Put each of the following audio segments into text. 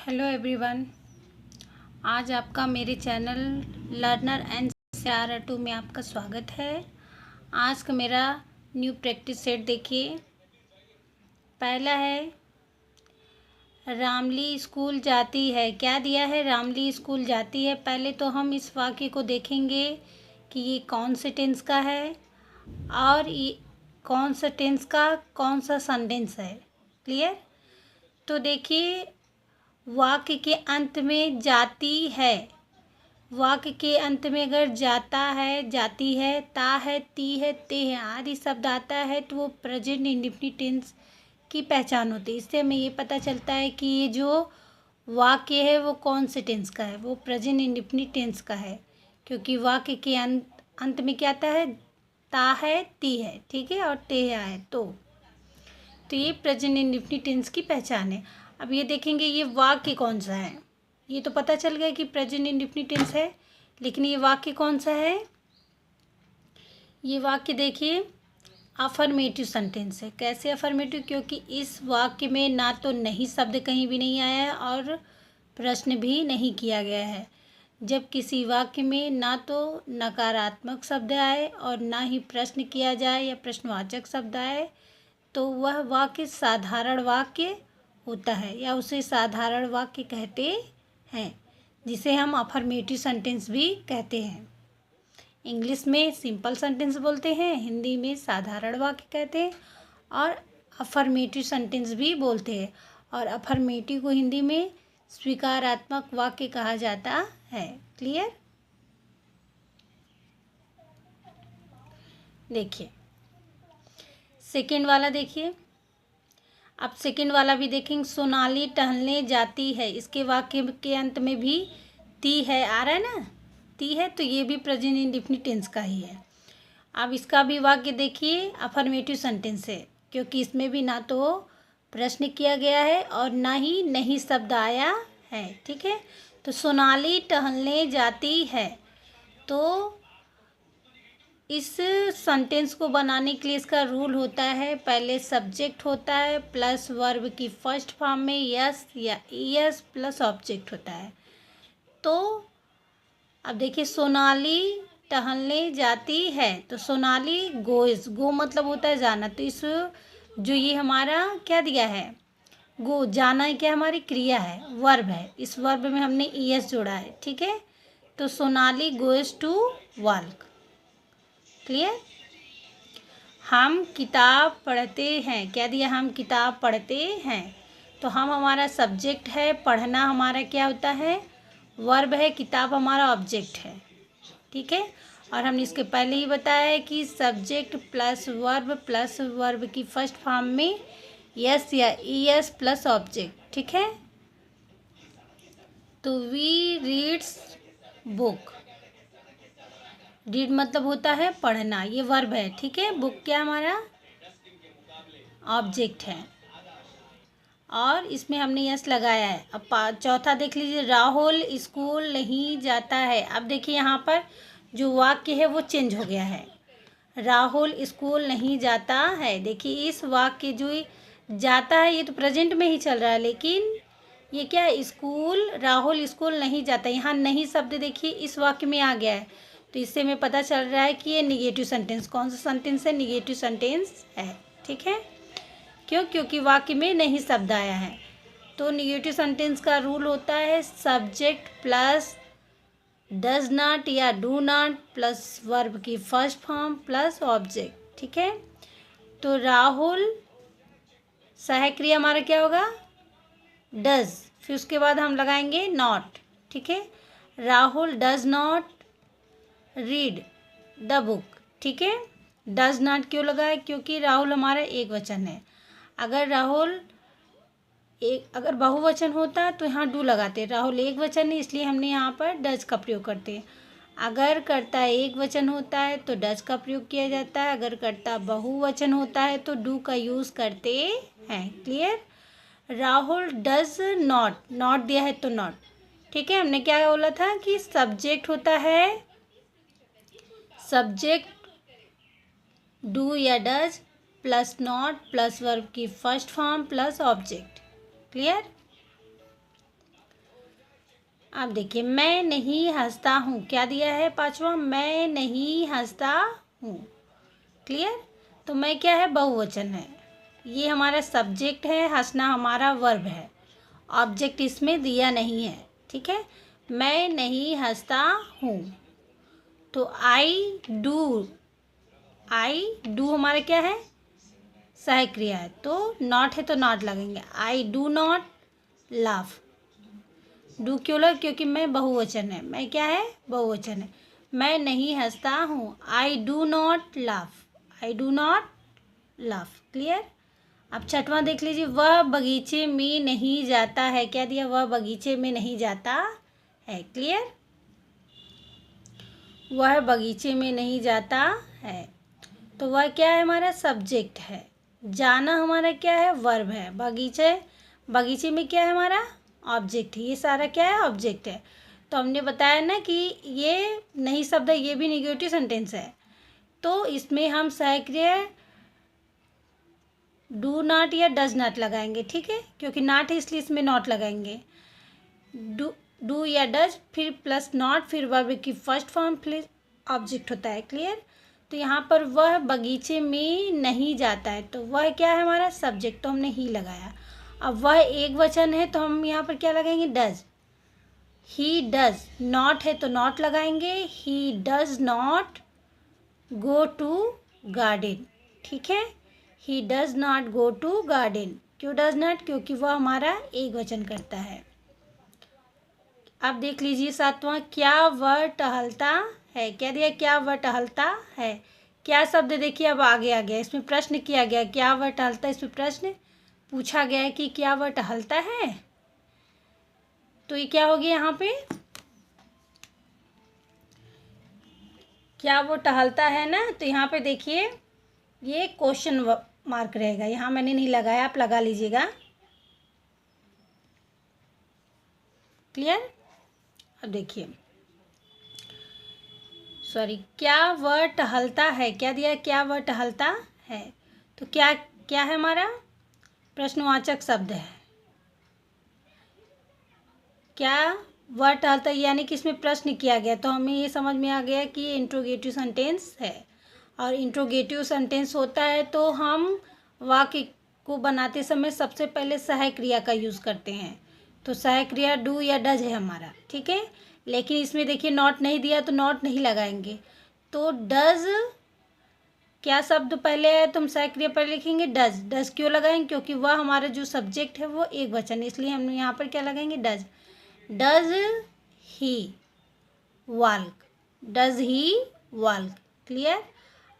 Hello everyone. आज आपका मेरे चैनल लर्नर एंड CR2 में आपका स्वागत है। आज का मेरा न्यू प्रैक्टिस सेट देखिए। पहला है रामली स्कूल जाती है। क्या दिया है? रामली स्कूल जाती है। पहले तो हम इस वाक्य को देखेंगे कि ये कौन से टेंस का है और ये कौन सा टेंस का कौन सा सेंटेंस है। क्लियर? तो देखिए, वाक्य के अंत में जाती है। वाक्य के अंत में अगर जाता है, जाती है, ता है, ती है, ते है आदि शब्द आता है तो वो प्रेजेंट इंडेफिनिट टेंस की पहचान होती है। इससे हमें ये पता चलता है कि ये जो वाक्य है वो कौन से टेंस का है, वो प्रेजेंट इंडेफिनिट टेंस का है, क्योंकि वाक्य के अंत में क्या आता है? ता है, ती है, ठीक है, और ते है तो ये प्रेजेंट इंडेफिनिट टेंस की पहचान है। अब ये देखेंगे ये वाक्य कौन सा है। ये तो पता चल गया कि प्रेजेंट इंडेफिनिट टेंस है, लेकिन ये वाक्य कौन सा है? ये वाक्य देखिए अफर्मेटिव सेंटेंस है। कैसे अफर्मेटिव? क्योंकि इस वाक्य में ना तो नहीं शब्द कहीं भी नहीं आया है और प्रश्न भी नहीं किया गया है। जब किसी वाक्य में ना तो नकारात्मक शब्द आए और ना ही प्रश्न किया जाए या प्रश्नवाचक शब्द आए तो वह वाक्य साधारण वाक्य होता है या उसे साधारण वाक्य कहते हैं, जिसे हम अफर्मेटिव सेंटेंस भी कहते हैं। इंग्लिश में सिंपल सेंटेंस बोलते हैं, हिंदी में साधारण वाक्य कहते हैं और अफर्मेटिव सेंटेंस भी बोलते हैं। और अफर्मेटिव को हिंदी में स्वीकारात्मक वाक्य कहा जाता है। क्लियर? देखिए सेकंड वाला देखिए। अब सेकंड वाला भी देखेंगे। सोनाली टहलने जाती है। इसके वाक्य के अंत में भी ती है आ रहा है ना, ती है, तो ये भी प्रेजेंट इंडेफिनिट टेंस का ही है। अब इसका भी वाक्य देखिए अफर्मेटिव सेंटेंस है, क्योंकि इसमें भी ना तो प्रश्न किया गया है और ना ही नहीं शब्द आया है। ठीक है, तो सोनाली टहलने जाती है। तो इस सेंटेंस को बनाने के लिए इसका रूल होता है, पहले सब्जेक्ट होता है प्लस वर्ब की फर्स्ट फॉर्म में यस या ईएस प्लस ऑब्जेक्ट होता है। तो अब देखिए सोनाली टहलने जाती है, तो सोनाली गोइज, गो मतलब होता है जाना, तो इस जो ये हमारा क्या दिया है, गो, जाना है, क्या हमारी क्रिया है, वर्ब है। इस वर्ब में हमने ईएस जोड़ा है। ठीक है, तो Sonali goes to work. Clear? हम किताब पढ़ते हैं। क्या दिया? हम किताब पढ़ते हैं। तो हम हमारा सब्जेक्ट है, पढ़ना हमारा क्या होता है, वर्ब है, किताब हमारा ऑब्जेक्ट है। ठीक है, और हमने इसके पहले ही बताया है कि सब्जेक्ट प्लस वर्ब की फर्स्ट फॉर्म में यस या ईएस प्लस ऑब्जेक्ट। ठीक है, तो वी रीड्स बुक। रीड मतलब होता है पढ़ना, ये वर्ब है। ठीक है, बुक क्या हमारा ऑब्जेक्ट है और इसमें हमने यस लगाया है। अब चौथा देख लीजिए, राहुल स्कूल नहीं जाता है। अब देखिए यहाँ पर जो वाक्य है वो चेंज हो गया है। राहुल स्कूल नहीं जाता है। देखिए इस वाक्य जो जाता है ये तो प्रेजेंट में ही चल रहा है, लेकिन ये क्या है, स्कूल, राहुल स्कूल नहीं जाता। यहाँ नहीं शब्द देखिए इस वाक्य में आ गया है, तो इससे हमें पता चल रहा है कि ये निगेटिव सेंटेंस, कौन सा सेंटेंस है, निगेटिव सेंटेंस है। ठीक है, क्यों? क्योंकि वाक्य में नहीं शब्द आया है। तो निगेटिव सेंटेंस का रूल होता है सब्जेक्ट प्लस डज नॉट या डू नॉट प्लस वर्ब की फर्स्ट फॉर्म प्लस ऑब्जेक्ट। ठीक है, तो राहुल, सहायक क्रिया हमारा क्या होगा, डज, फिर उसके बाद हम लगाएंगे नॉट। ठीक है, Rahul does not read the book. ठीक है, डज नॉट क्यों लगाए? क्योंकि राहुल हमारा एक वचन है। अगर बहुवचन होता तो यहाँ डू लगाते। राहुल एक वचन है, इसलिए हमने यहाँ पर डज का प्रयोग करते हैं। अगर कर्ता एक वचन होता है तो डज का प्रयोग किया जाता है, अगर कर्ता बहुवचन होता है तो डू का यूज़ करते हैं। Clear? Rahul does not, not दिया है तो नॉट। ठीक है, हमने क्या बोला था कि सब्जेक्ट होता है, सब्जेक्ट डू या does plus not plus verb की first form plus object. Clear? अब देखिए, मैं नहीं हंसता हूँ, क्या दिया है पांचवा, मैं नहीं हंसता हूँ। क्लियर। तो मैं क्या है, बहुवचन है, ये हमारा सब्जेक्ट है, हंसना हमारा वर्ब है, ऑब्जेक्ट इसमें दिया नहीं है। ठीक है, मैं नहीं हंसता हूँ। तो आई डू हमारा क्या है, सहक्रिया है, तो नॉट है तो नॉट लगेंगे। I do not laugh. Do क्यों लग, क्योंकि मैं बहुवचन है, मैं क्या है, बहुवचन है। मैं नहीं हंसता हूँ, I do not laugh, I do not laugh. Clear. अब छठवां देख लीजिए, वह बगीचे में नहीं जाता है, क्या दिया, वह बगीचे में नहीं जाता है। क्लियर, वह बगीचे में नहीं जाता है, तो वह क्या है, हमारा सब्जेक्ट है। जाना हमारा क्या है, वर्ब है। बगीचे में क्या है हमारा, ऑब्जेक्ट है। ये सारा क्या है, ऑब्जेक्ट है। तो हमने बताया ना कि ये नहीं शब्द है, ये भी निगेटिव सेंटेंस है, तो इसमें हम सहक्रिया डू नॉट या डज नॉट लगाएंगे। ठीक है, क्योंकि नॉट है इसलिए इसमें नॉट लगाएंगे। डू या डज, फिर प्लस नॉट, फिर वर्ब की फर्स्ट फॉर्म, फिर ऑब्जेक्ट होता है। क्लियर। तो यहाँ पर वह बगीचे में नहीं जाता है, तो वह क्या है हमारा सब्जेक्ट, तो हमने ही लगाया। अब वह एक वचन है, तो हम यहाँ पर क्या लगाएंगे, डज। ही डज, नॉट है तो नॉट लगाएंगे, he does not go to garden. ठीक है, he does not go to garden. क्यों डज नॉट, क्योंकि वह हमारा एक वचन करता है। अब देख लीजिए सातवां, क्या वह टहलता है, क्या दिया, क्या वह टहलता है। क्या शब्द देखिए अब आगे आ गया, इसमें प्रश्न किया गया, क्या वह टहलता है, इसमें प्रश्न पूछा गया है कि क्या वह टहलता है। तो ये क्या हो गया यहाँ पे, क्या वो टहलता है ना, तो यहाँ पे देखिए ये क्वेश्चन मार्क रहेगा, यहाँ मैंने नहीं लगाया, आप लगा लीजिएगा। क्लियर। अब देखिए, सॉरी, क्या वह टहलता है, क्या दिया, क्या वह टहलता है, तो क्या क्या है हमारा प्रश्नवाचक शब्द है। क्या वह टहलता है, यानी कि इसमें प्रश्न किया गया, तो हमें ये समझ में आ गया कि ये इंट्रोगेटिव सेंटेंस है। और इंट्रोगेटिव सेंटेंस होता है तो हम वाक्य को बनाते समय सबसे पहले सहायक क्रिया का यूज़ करते हैं। तो सहायक क्रिया डू या डज है हमारा। ठीक है, लेकिन इसमें देखिए नॉट नहीं दिया, तो नॉट नहीं लगाएंगे। तो डज, क्या शब्द पहले है तो हम सहायक क्रिया पहले लिखेंगे डज। डज क्यों लगाएंगे, क्योंकि वह हमारा जो सब्जेक्ट है वो एक वचन है, इसलिए हम यहाँ पर क्या लगाएंगे, does. Does he walk, does he walk. Clear.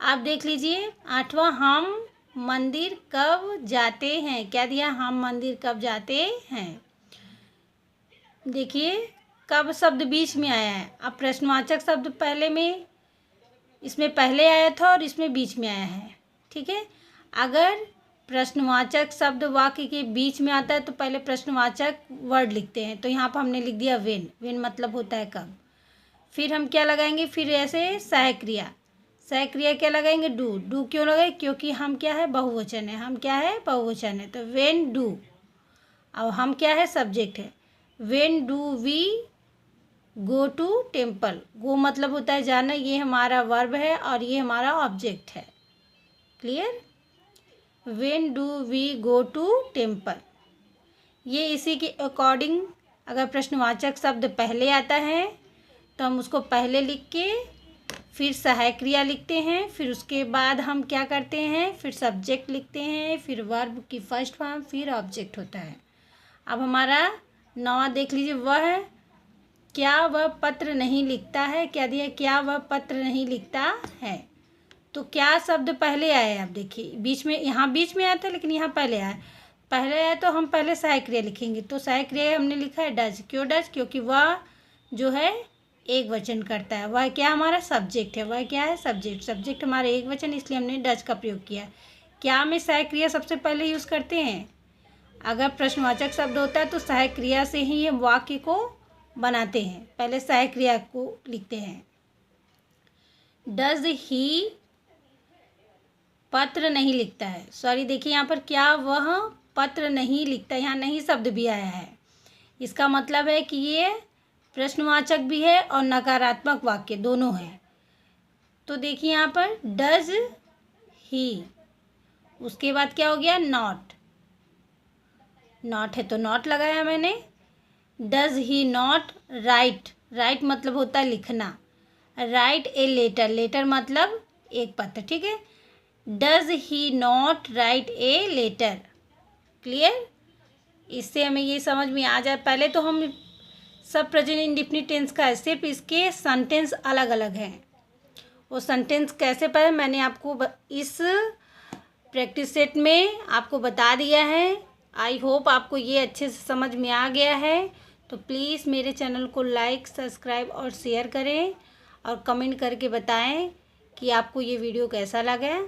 आप देख लीजिए आठवां, हम मंदिर कब जाते हैं, क्या दिया, हम मंदिर कब जाते हैं। देखिए कब शब्द बीच में आया है, अब प्रश्नवाचक शब्द पहले में, इसमें पहले आया था और इसमें बीच में आया है। ठीक है, अगर प्रश्नवाचक शब्द वाक्य के बीच में आता है तो पहले प्रश्नवाचक वर्ड लिखते हैं, तो यहाँ पर हमने लिख दिया वेन। वेन मतलब होता है कब। फिर हम क्या लगाएंगे, फिर ऐसे सहायक क्रिया, सहायक क्रिया क्या लगाएंगे, डू। डू क्यों लगाए, क्योंकि हम क्या है, बहुवचन है, हम क्या है, बहुवचन है, तो वेन डू। अब हम क्या है, सब्जेक्ट है। When do we go to temple, go मतलब होता है जाना, ये हमारा वर्ब है और ये हमारा ऑब्जेक्ट है। Clear. When do we go to temple, ये इसी के अकॉर्डिंग, अगर प्रश्नवाचक शब्द पहले आता है तो हम उसको पहले लिख के फिर सहायक क्रिया लिखते हैं, फिर उसके बाद हम क्या करते हैं, फिर सब्जेक्ट लिखते हैं, फिर वर्ब की फर्स्ट फॉर्म, फिर ऑब्जेक्ट होता है। अब हमारा नौवां देख लीजिए, वह क्या वह पत्र नहीं लिखता है, क्या दिया, क्या वह पत्र नहीं लिखता है। तो क्या शब्द पहले आया है, आप देखिए बीच में, यहाँ बीच में आया था लेकिन यहाँ पहले आया, पहले आया तो हम पहले सहायक क्रिया लिखेंगे, तो सहायक क्रिया हमने लिखा है डज। क्यों डज, क्योंकि वह जो है एक वचन करता है, वह क्या हमारा सब्जेक्ट है, वह क्या है, सब्जेक्ट। सब्जेक्ट हमारा एक वचन, इसलिए हमने डज का प्रयोग किया। क्या में सहायक क्रिया सबसे पहले यूज़ करते हैं, अगर प्रश्नवाचक शब्द होता है तो सहायक क्रिया से ही हम वाक्य को बनाते हैं, पहले सहायक क्रिया को लिखते हैं। डज ही पत्र नहीं लिखता है, सॉरी देखिए यहाँ पर, क्या वह पत्र नहीं लिखता, यहाँ नहीं शब्द भी आया है, इसका मतलब है कि ये प्रश्नवाचक भी है और नकारात्मक वाक्य दोनों है। तो देखिए यहाँ पर डज ही, उसके बाद क्या हो गया नॉट, नॉट है तो नॉट लगाया मैंने। Does he not right, right मतलब होता है लिखना, राइट ए लेटर, लेटर मतलब एक पत्र, ठीक है। Does he not write a letter, clear. इससे हमें ये समझ में आ जाए, पहले तो हम सब प्रेजेंट इंडेफिनिट टेंस का है, सिर्फ इसके सेंटेंस अलग अलग हैं। वो सेंटेंस कैसे पढ़े मैंने आपको इस प्रैक्टिस सेट में आपको बता दिया है। आई होप आपको ये अच्छे से समझ में आ गया है। तो प्लीज़ मेरे चैनल को लाइक, सब्सक्राइब और शेयर करें और कमेंट करके बताएं कि आपको ये वीडियो कैसा लगा।